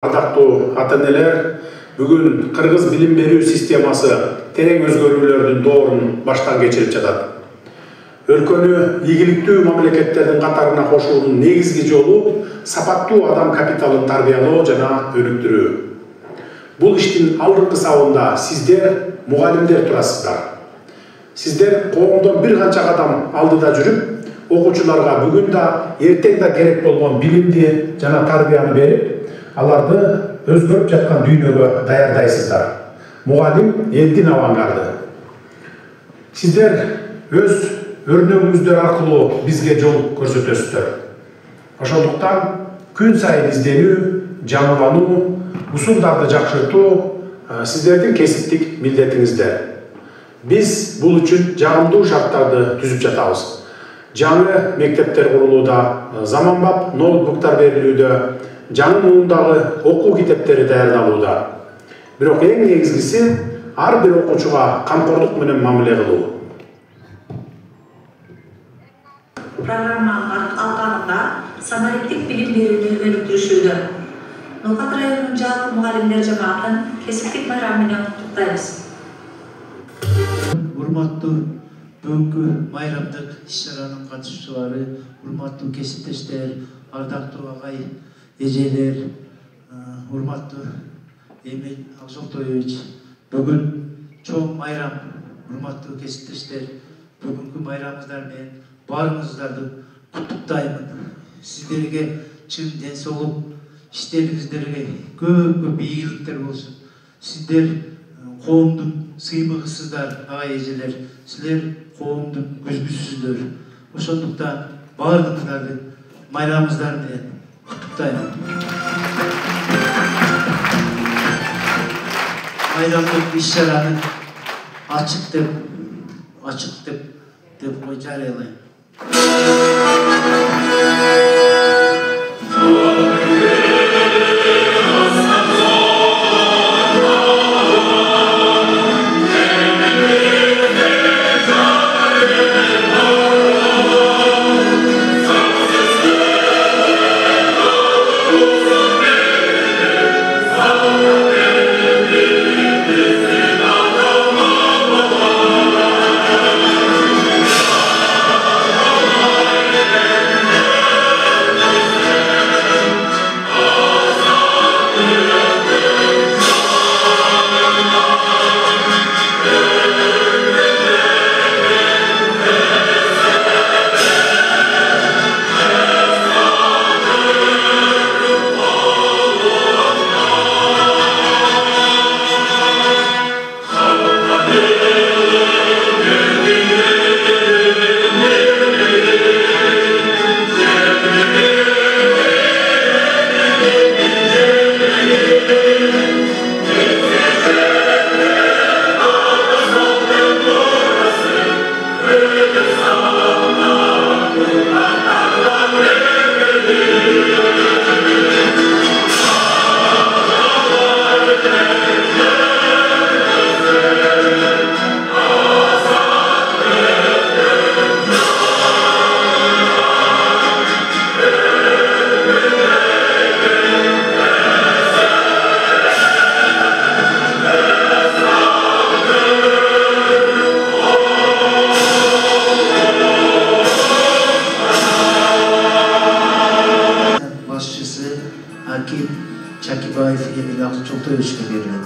Ардактуу ата-энелер, бүгүн Кыргыз билим берүү системасы терең өзгөрүүлөрдүн доорун баштан кечирип жатат. Өлкөнү ийгиликтүү мамлекеттердин катарына кошуунун негизги жолу сапаттуу адам капиталын тарбиялоо жана өнүктүрүү. Бул иштин алдыңкы сабында сиздер, мугалимдер турасыздар. Сиздер коомдон бир канча кадам алдыда жүрүп, окуучуларга бүгүн да, эртең да керек болгон билимди жана тарбияны берип, аларды өзгөрүп жаткан дүйнөгө даярдайсыздар. Мугалим элдин авангарды. Сиздер өз өрнөгүңүздөр аркылуу бизге жол көрсөтөсүздөр. Ошондуктан күн сайын изденүү, жаңылануу, усулдарды жакшыртуу сиздердин кесиптик милдетиңиздер. Биз бул үчүн жагымдуу шарттарды түзүп жатабыз. Жаңы мектептер курулууда, заманбап ноутбуктар берилүүдө, жаңы муундагы окуу китептери даярдалууда. Бирок эң негизгиси ар бир окуучуга камкордук менен мамиле кылуу. Программа алкагында санариптик билим берүүнү өнүктүрүшүүдө. Ноокат районунун жалпы мугалимдер жамаатын кесиптик байрам менен куттуктайбыз. Урматтуу бүгүнкү майрамдык иш-чаранын катышуучулары, урматтуу кесиптештер, ардактуу агай, эжелер, урматтуу Эмил Акжолтоевич, бүгүн чоң майрам, урматтуу кесиптештер, бүгүнкү майрамыңыздар менен баарыңыздарды куттуктаймын. Сиздерге чын ден соолук, иштериңиздерге көп ийгиликтер болсун. Сиздер коомдун сыймыгысыздар, агай эжелер. Силер коомдун көзгүсүсүздөр. Ошондуктан баардыгыңыздарды майрамыңыздар менен куттуктаймын. Майрамдык иш-чараны ачык деп жарыялайм. Emil Akjoltoevичке берилет.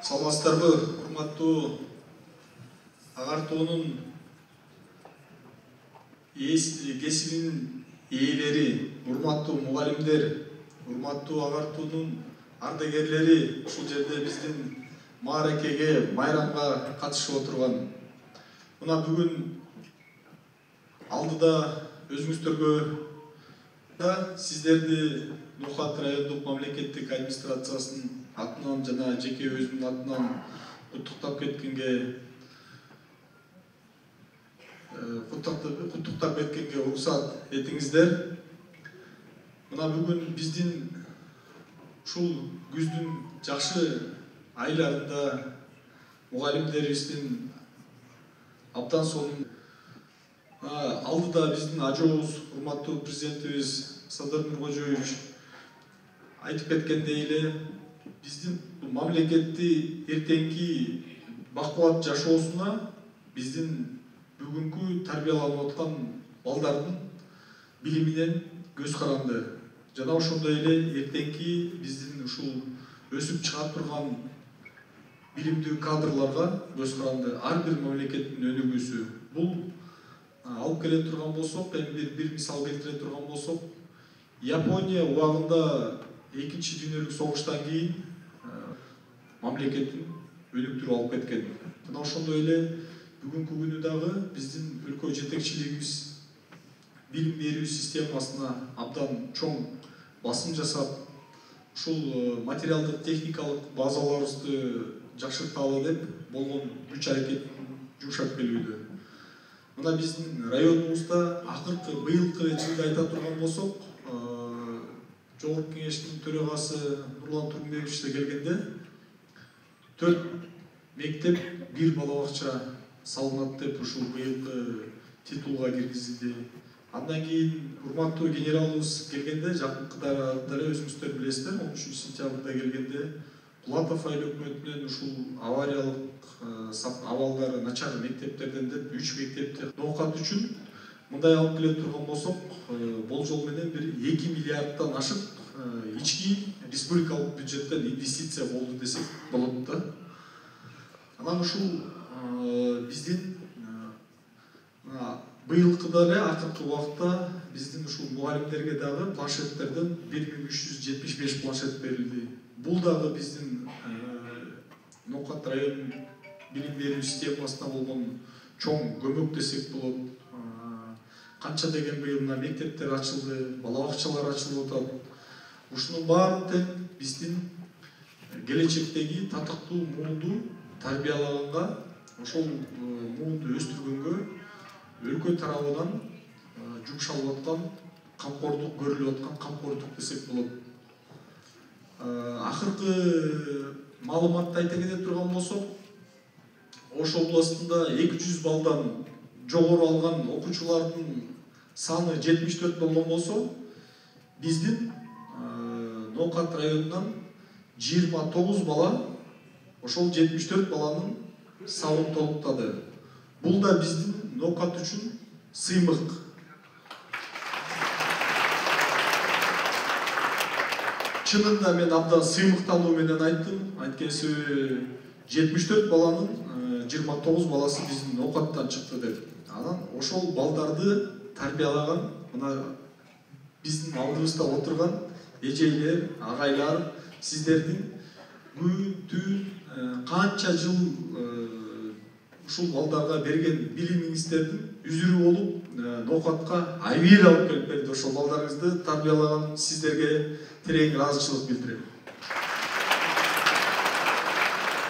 Саламатсыздарбы, урматтуу агартуунун кесибинин ээлери, урматтуу мугалимдер, урматтуу агартуунун ардагерлери, ушул жерде биздин мааракеге, майрамга катышып отурган. Мына бүгүн алдыда өзүңүздөргө сиздерди Ноокат райондук мамлекеттик администрациясынын атынан жана жеке өзүмдүн атынан куттуктап кеткенге куттуктап кеткенге уруксат этиңиздер. Мына бүгүн биздин ушул күздүн жакшы айларында мугалимдерибиздин абдан сонун алдыда биздин ажообуз, урматтуу президентибиз Садыр Нуркожоевич айтып кеткендей эле биздин мамлекетти эртеңки бакубат жашоосуна биздин бүгүнкү тарбияланып аткан балдардын билиминен көз каранды. Жана ошондой эле эртеңки биздин ушул өсүп чыга турган билимдүү кадрларга көз каранды. Ар бир мамлекеттин өнүгүүсү. Бул алып келе турган болсок, эми бир мисал келтире турган болсок, Япония убагында Экинчи дүйнөлүк согуштан кийин мамлекетин өнүктүрүп алып кеткен. Мына ошондой эле бүгүнкү күнү дагы биздин өлкө жетекчилигибиз билим берүү системасына абдан чоң басым жасап, ушул материалдык техникалык базаларыбызды жакшырталы деп болгон күч аракетин жумшап келүүдө. Мына биздин районубузда акыркы быйылкы жылда айта турган болсок, Жогорку кеңештин төрагасы Нурлан Турунбекович да келгенде 4 мектеп, 1 бала бакча салынат деп ушул быйылкы титулга киргизилди. Андан кийин урматтуу генералыбыз келгенде, жакынкыда деле өзүңүздөр билесиздер, 13 сентябрда келгенде Платов айыл өкмөтүнөн ушул авариялык абалдары начар мектептерден деп 3 мектепти ноокат үчүн мындай алып келе турган болсок, болжол менен бир 2 миллиарддан ашык ички республикалык бюджеттен инвестиция болду десек болот да. Анан ушул биздин быйылкыда эле акыркы убакта биздин ушул мугалимдерге дагы планшеттерден 1375 планшет берилди. Бул дагы биздин Ноокат районунун билим берүү системасына болгон чоң көмөк десек болот. Канча деген быйыл мектептер ачылды, бала бакчалар ачылып атат. Ушунун баарын тең биздин келечектеги татыктуу муунду тарбиялаганга, ошол муунду өстүргөнгө өлкө тарабынан жумшалып аткан камкордук, көрүлүп аткан камкордук десек болот. Акыркы маалыматты айта кете турган болсок, Ош областында 200 балдан жогору алган окуучулардын саны 74 болгон болсо, биздин Ноокат районунан 29 бала ошол 74 баланын сабын толуктады. Бул да биздин Ноокат үчүн сыймык. Чынында мен абдан сыймыкталуу менен айттым. Айткан себеби 74 баланын 29 баласы биздин Ноокаттан чыкты деп. Анан ошол балдарды тарбиялаган мына биздин алдыбызда отурган эжейлер, агайлар, сиздердин күн түн канча жыл ушул балдарга берген билимиңиздердин үзүрү болуп Ноокатка айбир алып келип берди. Ошол балдарыңызды тарбиялаган сиздерге терең ыраазычылык билдирем.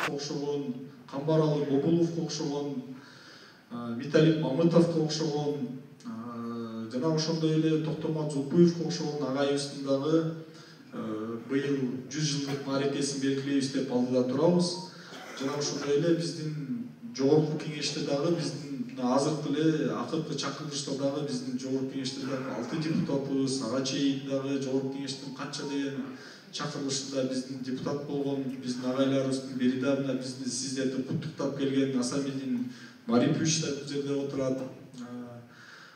Окшогон Камбаралы Бобуловго окшогон, Виталий Мамытовго окшогон, жана ошондой эле Токтомат Зулпуевго окшогон агайыбыздын дагы быйыл 100 жылдык мааракесин белгилейбиз деп алдыда турабыз. Жана ошондой эле биздин жогорку кеңеште дагы биздин азыркы эле акыркы чакырылышта дагы биздин жогорку кеңеште дагы 6 депутатыбыз, ага чейин дагы жогорку кеңештин канча деген чакырылышында биздин депутат болгон биздин агайларыбыздын бери дагы биздин сиздерди куттуктап келген Асамидин Марипович да бул жерде отурат.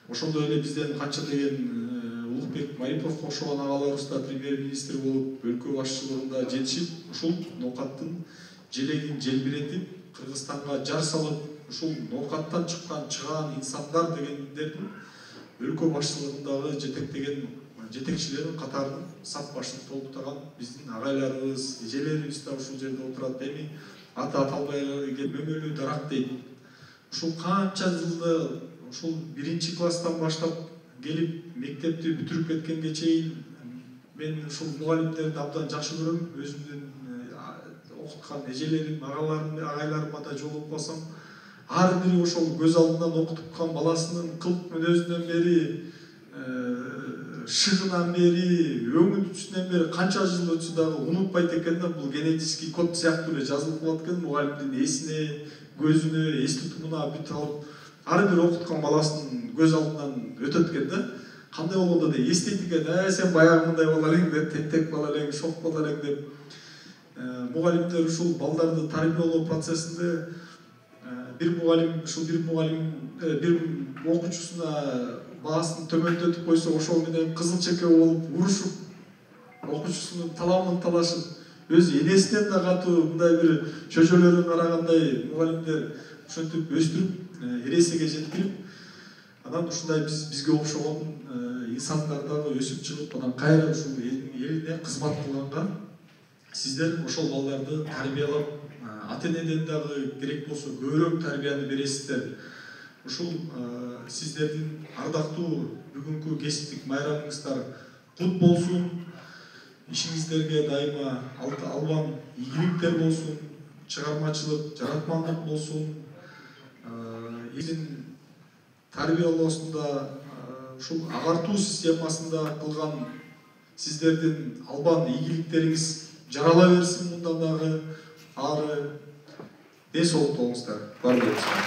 Ошондой эле бизден канча деген Улукбек Мариповго окшогон агаларыбыз да премьер-министр болуп, өлкө башчылыгында жетишип, ушул Ноокаттын желегин желбиретип, Кыргызстанга жар салып, ушул Ноокаттан чыган инсандар дегендердин өлкө башчылыгындагы жетектеген жетекчилердин катарын сап башын толуктаган биздин агайларыбыз, эжелерибиз да ушул жерде отурат. Эми аты аталбай мөмөлүү дарак дейт. Ушул канча жылда ушул 1-класстан баштап келип мектепти бүтүрүп кеткенге чейин мен ушул мугалимдерди абдан жакшы көрөм. Өзүмдүн окуткан эжелерим, агаларым, агайларыма да жолугуп калсам, ар бири ошол көз алдынан окутупкан баласынын кылык мүнөзүнөн бери, шыгынан бери, өңүнүнөн бери канча жыл өтсө дагы унутпайт экен да, бул генетический код сыяктуу эле жазылып калат экен, мугалимдин эсине, көзүнө, эс тутумуна бүт алып, ар бир окуткан баласынын көз алдынан өтөт экен да. Кандай болгондо да эстейт экен, сен баягы мындай бала элең деп, тентек бала элең, шок бала элең деп. Мугалимдер ушул балдарды тарбиялоо процессинде бир окуучусуна баасын төмөндөтүп койсо, ошол менен кызыл чеке болуп, урушуп, окуучусунун таламын талашып, өзү энесинен да катуу мындай бир чөжөлөрүн карагандай мугалимдер ушинтип өстүрүп, эресеге жеткирип, анан ушундай бизге окшогон инсандар дагы өсүп чыгып, анан кайра ушул элине кызмат кылганга сиздер ошол балдарды тарбиялап, ата-энеден дагы керек болсо көбүрөөк тарбияны бересиздер. Ушул сиздердин ардактуу бүгүнкү кесиптик майрамыңыздар кут болсун. Ишиңиздерге дайыма албан ийгиликтер болсун, чыгармачылык, жаратмандык болсун. Элин тарбиялоосунда, ушул агартуу системасында кылган сиздердин албан ийгиликтериңиз жарала берсин, мындан дагы ары ден соолук болуңуздар. Бар болуңуздар.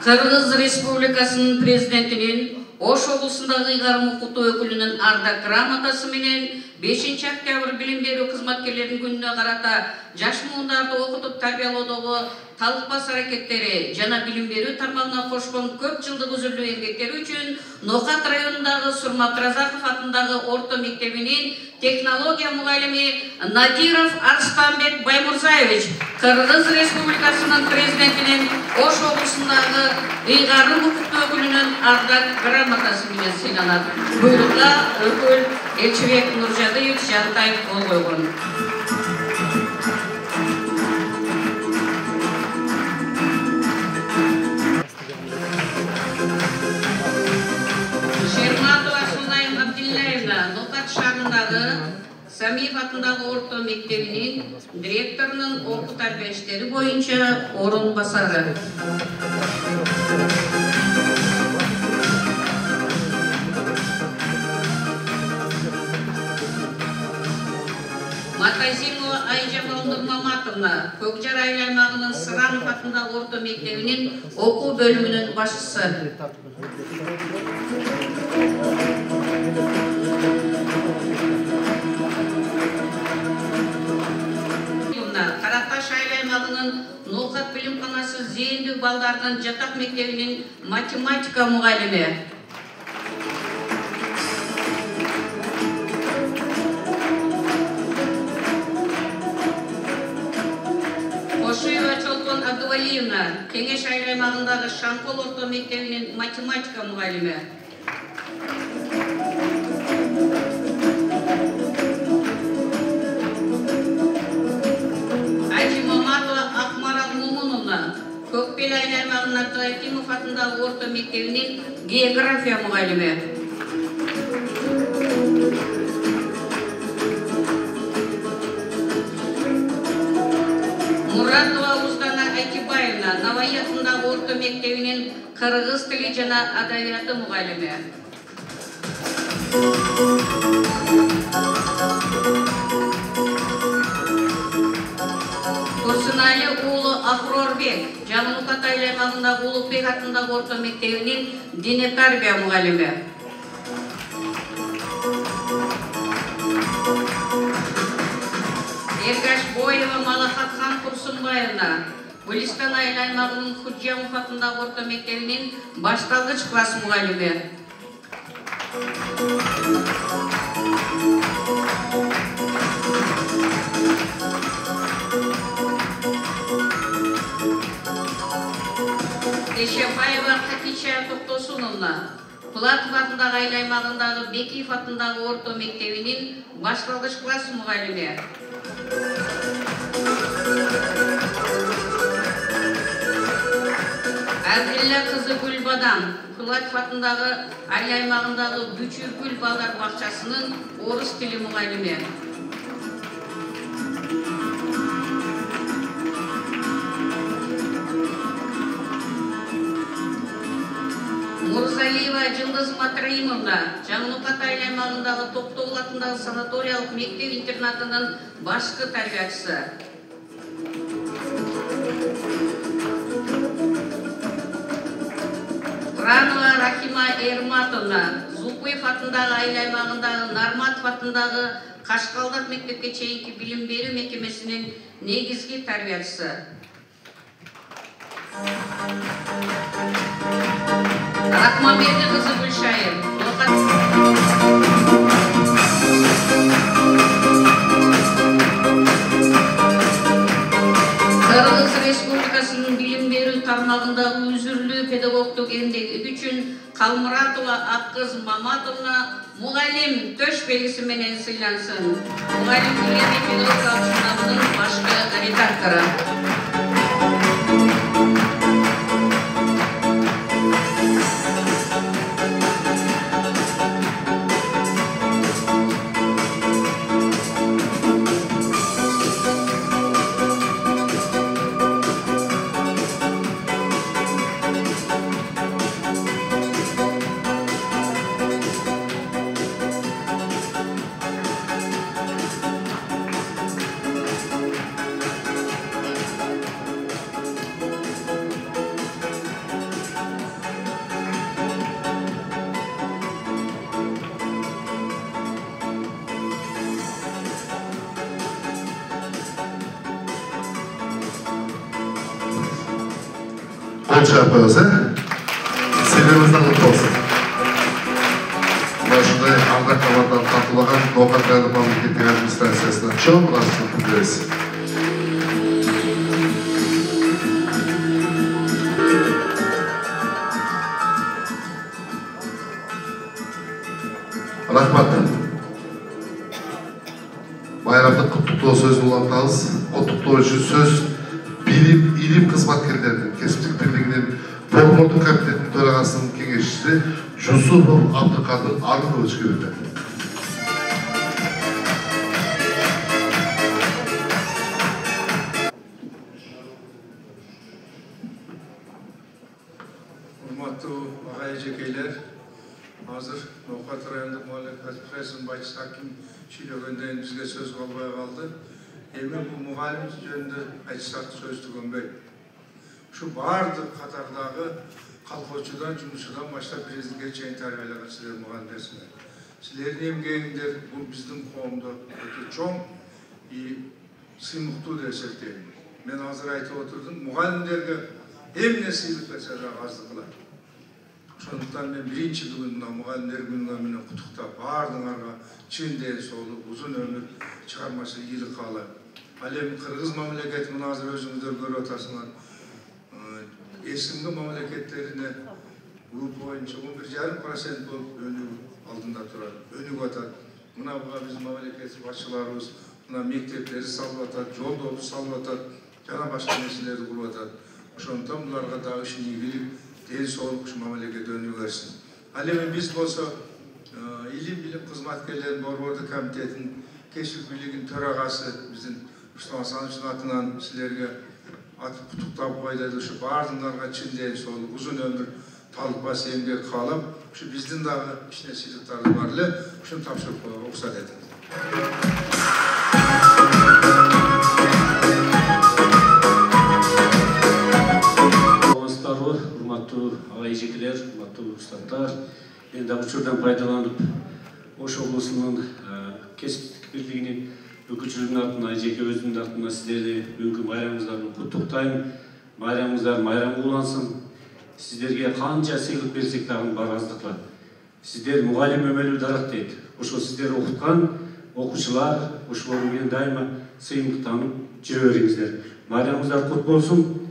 Кыргыз Республикасынын президентинин Ош облусундагы ыйгарым окутуу өкүлүнүн ардак грамотасы менен 5-октябрь билим берүү кызматкерлеринин күнүнө карата жаш муундарды окутуп тарбиялоодогу талыкпас аракеттери жана билим берүү тармагына кошкон көп жылдык үзүлүү эмгектери үчүн Нокат районундагы Сурмат Разаков атындагы орто мектебинин технология мугалими Надиров Арстанбек Баймурзаевич Кыргыз Республикасынын президентинин Ош облусундагы ыйгарым окутуу өкүлүнүн ардак грамотасы менен сыйланат. Буйрукка өкүл Элчибек Нуржадыевич Жантаев кол койгон. Шерматова Сулайм Абдилляевна Нокат шаарындагы Самиев атындагы орто мектебинин директорунун окуу тарбия иштери боюнча орун басары. Матазимова Айжамал Нурмаматовна Көкжар айыл аймагынын Сыранов атындагы орто мектебинин окуу бөлүмүнүн башчысы. Караташ айыл аймагынын Нокат билимканасы зээндүү балдардын жатак мектебинин математика мугалими. Абдувалиевна Кеңеш айыл аймагындагы Шанкол орто мектебинин математика мугалими. Ажимаматова Акмарал Мумуновна Көкбел айыл аймагынын Трофимов атындагы орто мектебинин география мугалими. Муратова Уздана Айтибаевна Навай атындагы орто мектебинин кыргыз тили жана адабияты мугалими. Турсунали уулу Ахрорбек Жаңылкат айыл аймагындагы Улукбек атындагы орто мектебинин дине тарбия мугалими. Эргаш Боева Малахатхан Турсунбаевна Гулистан айыл аймагынын Худжамов атындагы орто мектебинин башталгыч класс мугалими. Тешебаева Хатича Токтосуновна Платов атындагы айыл аймагындагы Бекиев атындагы орто мектебинин башталгыч класс мугалими. Абдилла кызы Гүлбадан Платов атындагы айыл аймагындагы Бүчүргүл балдар бакчасынын орус тили мугалими. Мурзалиева Жылдыз Матраимовна Жаңылкат аймагындагы Токтогул атындагы санаториялык мектеп-интернатынын башкы тарбиячысы. Ранова Рахима Эрматовна Зукуев атындагы аймагындагы Нарматов атындагы Кашкалдак мектепке чейинки билим берүү мекемесинин негизги тарбиячысы. Рахмамеди кызы Гүлшайыр Кыргыз Республикасынын билим берүү тармагындагы үзүрлүү педагогдук эмгеги үчүн Калмуратова Аккыз Маматовна мугалим төш белгиси менен сыйлансын. Мугалим билим педагогдук сынабынын башкы редактору. Qol çarpıyoruz, Seviyoruzdan kutlu olsun. Başında Ardak Kamar'dan katılgan Nokat Rayonluk Memleketlik Administrasiyasına çok razılık bildiririz. Rahmat. Bayramda kutluqlu söz ulanmağız. Kutluqlu için söz ilim kızmatkerlerinin, Kesipçilik Birliği'nin Folklorluk Komiteti'nin Төрағасының кеңесшісі Жусупов Абдықадыр Арынович келді. Урматтуу агай эжекейлер, азыр Ноқат райондук мугалим Байчы Аким сүйлөгөндөн бизге сөз калбай калды. Эми бул мугалим жөнүндө айтсак сөз түгөнбөйт. Şu баардык катардагы колхозчудан, жумушчудан баштап президентке чейин тарбиялаган силер мугалимдерсиңер. Силердин эмгегиңер бул биздин коомдо өтө чоң сыймыктуу деп эсептейм. Мен азыр айтып отурдум, мугалимдерге эмне сыйлык берсе да аздык кылат. Ошондуктан мен биринчи бүгүн мына мугалимдер күнүнгө менен куттуктап, баардыгыңарга чын ден соолук, узун өмүр, чыгармачылык ийгилик каалайм. Ал эми кыргыз мамлекетинин азыр өзүңүздөр көрүп атасыңар. Эсимги мамлекеттерине бул боюнча 11,5% болуп өнүгүү алдында турат, өнүгүп атат. Мына буга биздин мамлекет башчыларыбыз мына мектептерди салып атат, жолдорду салып атат, жана башка нерселерди кылып атат. Ошондуктан буларга дагы ушул ийгилик, ден соолук ушу мамлекет өнүгө берсин. Ал эми биз болсо илим билим кызматкерлеринин борбордук комитетинин Kesipçilik Birliği'nin төрағасы биздин Рустам Асановичтин атынан силерге атып куттуктап койдук. Ушу баардыгыңарга чын ден соолук, узун өмүр, талыкпас эмгек каалап, ушу биздин дагы кичине сыйлыктарыбыз бар эле, ушуну тапшырып койгонго уруксат этиңиз. Саламатсыздарбы, урматтуу агай эжекелер, урматтуу устаттар. Мен дагы учурдан пайдаланып, Ош облусунун Kesipçilik Birliği'nin өкүлчүлүгүнүн атынан, жеке өзүмдүн атынан сиздерди бүгүнкү майрамыңыздар менен куттуктайм. Майрамыңыздар майрам улансын. Сиздерге канча сыйлык берсек дагы бар аздык кылат. Сиздер мугалим өмөлүү дарак дейт. Ошо сиздер окуткан окуучулар ошолор менен дайыма сыймыктанып жүрө бериңиздер. Майрамыңыздар кут болсун.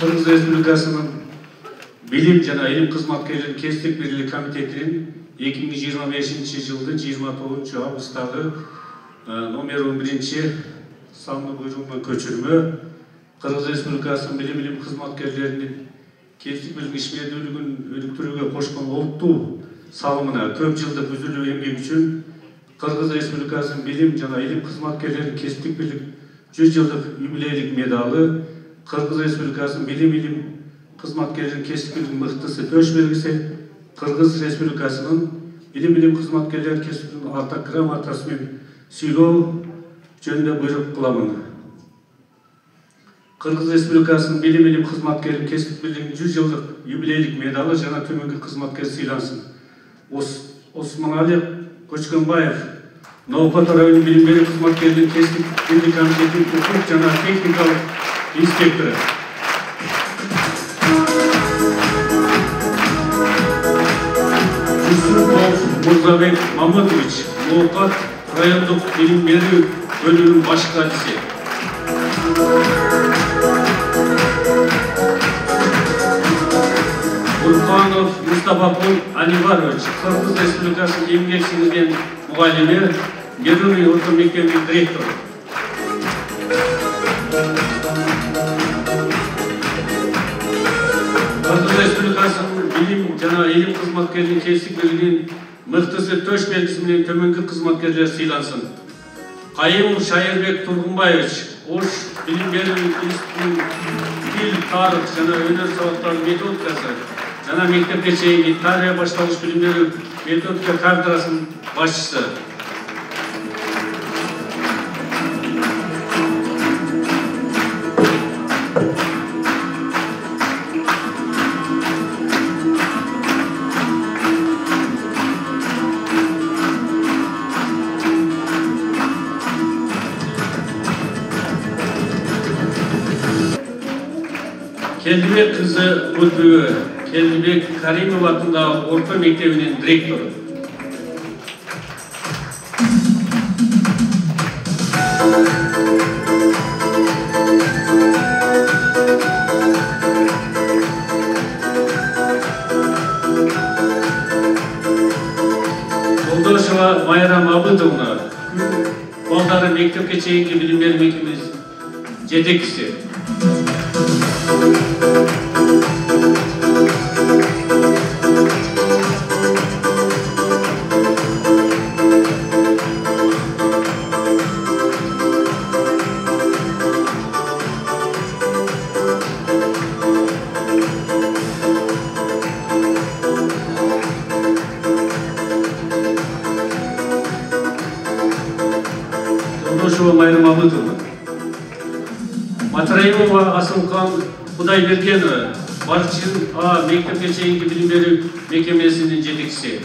Кыргыз Республикасынын билим жана илим кызматкерлеринин Kesipçilik Birliği комитетинин 2025 жылдын 29 августтагы номер 11 санды буйругуна көчүрмө Кыргыз Республикасынын билим илим кызматкерлеринин Kesipçilik Birliği ишмердүүлүгүн өнүктүрүүгө кошкон олуттуу салымына көп жылдык үзүлүү эмгек үчүн Кыргыз Республикасынын билим жана илим кызматкерлеринин Kesipçilik Birliği 100 жылдык юбилейлик медалы, Кыргыз Республикасынын билим илим кызматкердин кесиптүүлүгүнүн мыктысы төш белгиси Кыргыз Республикасынын билим кызматкерлер кесиптүүлүгүнүн ардак грамотасы менен сүйлөө жөнүндө буйрук кыламын. Кыргыз Республикасынын билим кызматкерин кесиптүүлүгүнүн 100 жылдык юбилейлик медалы жана төмөнкү кызматкер сыйлансын. Осмонали Көчкөнбаев Ноокат районунун билим берүү кызматкеринин кесиптүүлүк комитетинин укук жана техникалык инспектору. Мурзабек Мамытович Ноокат райондук билим берүү бөлүмүнүн баш кадиси. Урканов Мустафапул Аниварович Кыргыз Республикасынын эмгек сиңирген мугалими, Беруный орто мектебинин директору. Кыргыз Республикасынын билим жана илим кызматкеринин кесиптүүлүгүнүн мыктысы төш белгиси менен төмөнкү кызматкерлер сыйлансын. Кайымов Шайырбек Тургунбаевич Ош билим берүү институтунун тил, тарых жана өнөр сабактарынын методикасы жана мектепке чейинки тария башталгыч билим берүү методика кафедрасынын башчысы. Келдибек кызы Кутбүбө Келдибек Каримов атындагы орто мектебинин директору. Колдошева Майрам Абыдовна балдары мектепке чейинки билим берүү мекемесинин жетекчиси. Майрам Абыдовна, Матраимова Асылкан Кудайбергенова, Барчин А мектепке чейинки билим берүү мекемесинин жетекчиси.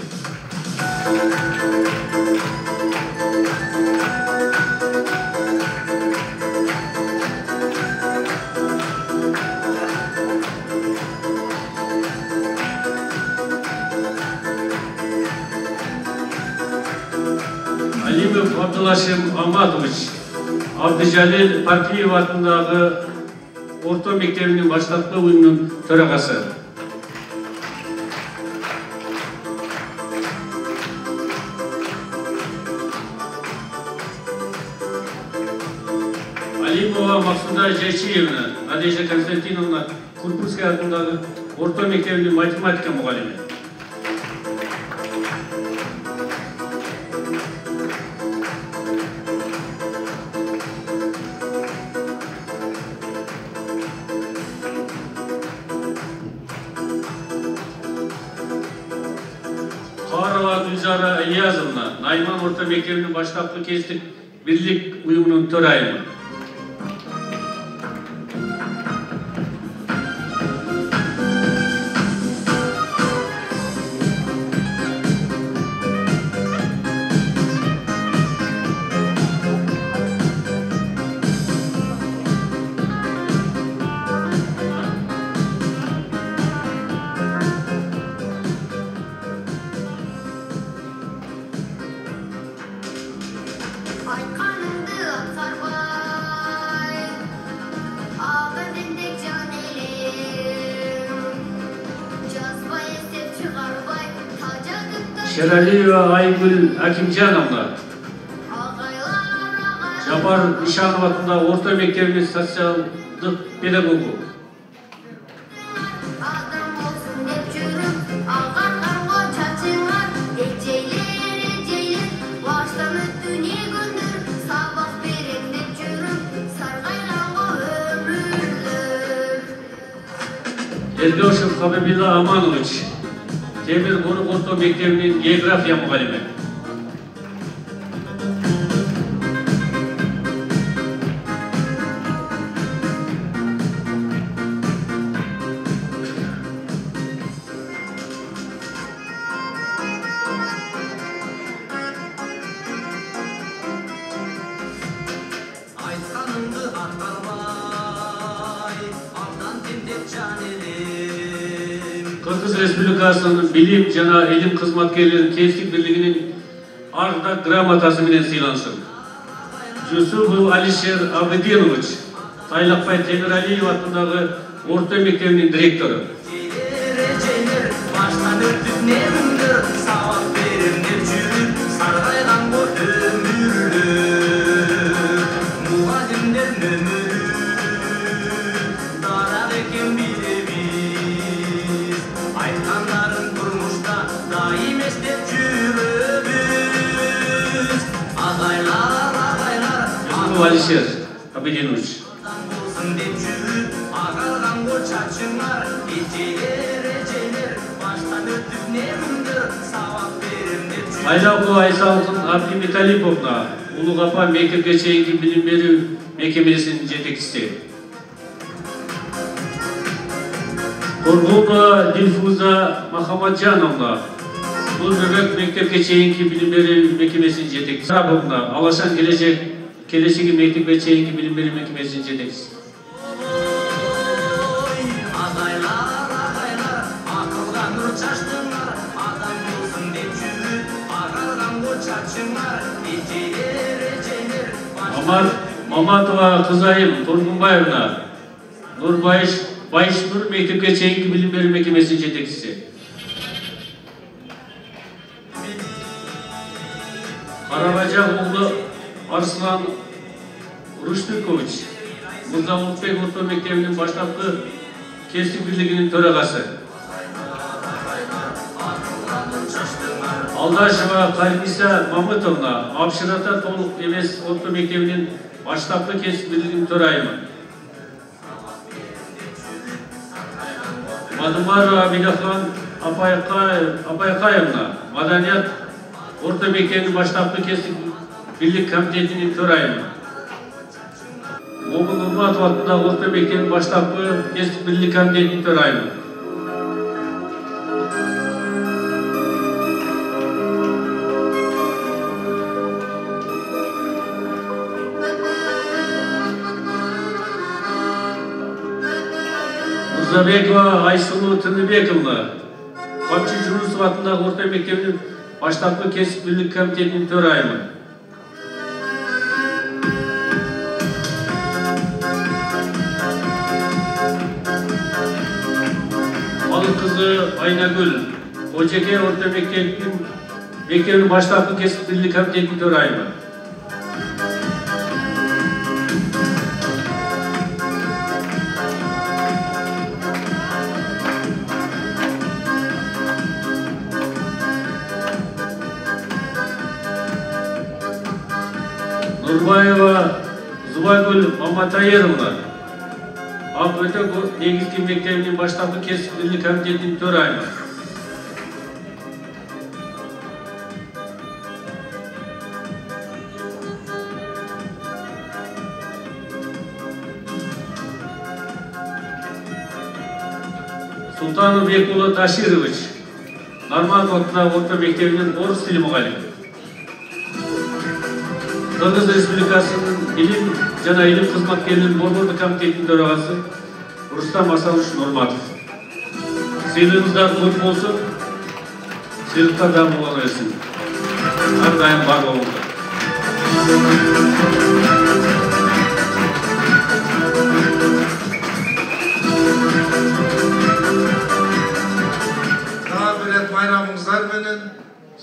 Алимов Абдулашим Амадович Абдыжалил Парпиев атындагы орто мектебинин баштапкы уюмунун төрагасы. Алимова Максуда Жечиевна Надежда Константиновна Курпутская атындагы орто мектебинин математика мугалими. Гүлзара Ильязовна Найман орто мектебинин баштапкы кесиптик бирлик уюмунун төрайымы. Шералиева Айгүл Акимжановна Жапар Ишанов атындагы орто мектебинин социалдык педагогу. Ергеушев Хабибилла Аманович, Темир Горық орта мектебінің география мұғалімі. Kırgız Respublikası'nın bilim jana ilim kızmatkерлерinin Kensizlik Birliği'nin Ardaq грамотасы менен сыйлансын. Жусупов Алишер Абдинович, Тайлакбай Темиралиев атындағы орта мектебінің директоры. Алишер Абдинович. Айлакова Айсалқын Абдимиталиповна, Улуғапа мектепке чейінгі білім беру мекемесінің жетекшісі. Коргунова Дильфуза Махамаджановна, Улбебек мектепке чейінгі білім беру мекемесінің жетекшісі. Рабовна, Алашан Келешегі мектепке чейінгі білім беру мекемесінің жетекшісі. Маматова Кызайым Тургунбаевна, Байышнур мектепке чейінгі білім беру мекемесінің жетекшісі. Карабажак оğlu Arslan Rüştükovич, Murzaulutbek orta mektebining baştapkı Kensizlik Birliği'nin төрағасы. Aldaşeva Kalbisa Mamıtovna, Abşirata Толық Емес orta mektebining baştapkı Kensizlik Birliği'nin төрайымы. Madumarova Abidaхан Апайқаевна, Madaniyat orta mektebining baştapkı Kensizlik Birlik Komiteti'nin төрайымы. Момын Нұрматов атындағы орта мектебінің baştapkı Kensizlik Birlik Komiteti'nin төрайымы. Мурзабекова Айсулу Тыныбековна, Қамчы Жүнісов атындағы орта мектебінің baştapkı Kensizlik Birlik Komiteti'nin төрайымы. Balık kızı Aynagül, Oceke orta mektebining baştapkı Kensizlik Birlik Komiteti'nin төрайымы. Нурбаева Зубайгүл Маматайыровна, Акөтек негізгі мектебінің baştapkı Kensizlik Birlik Komiteti'nin төрайымы. Султанов Бекулы Таширович, Нарманов атындағы орта мектебінің орыс тілі мұғалімі. Kırgız Respublikası'nın ilim jana ilim kızmatkерлерinin Борбордук комитетinin төрағасы Рустам Асанович Нурматов. Сыйлығыңыздар көп болсын, сыйлыққа дамуға берсін. Әрдайым бар болыңыздар. Daha bilet bayramыңыздар менен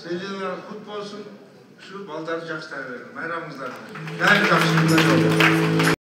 сыйлығыңыздар құт болсын. Şu baldarı жақсы тәрбие. Bayramыңыздар. Бәрі жақсы.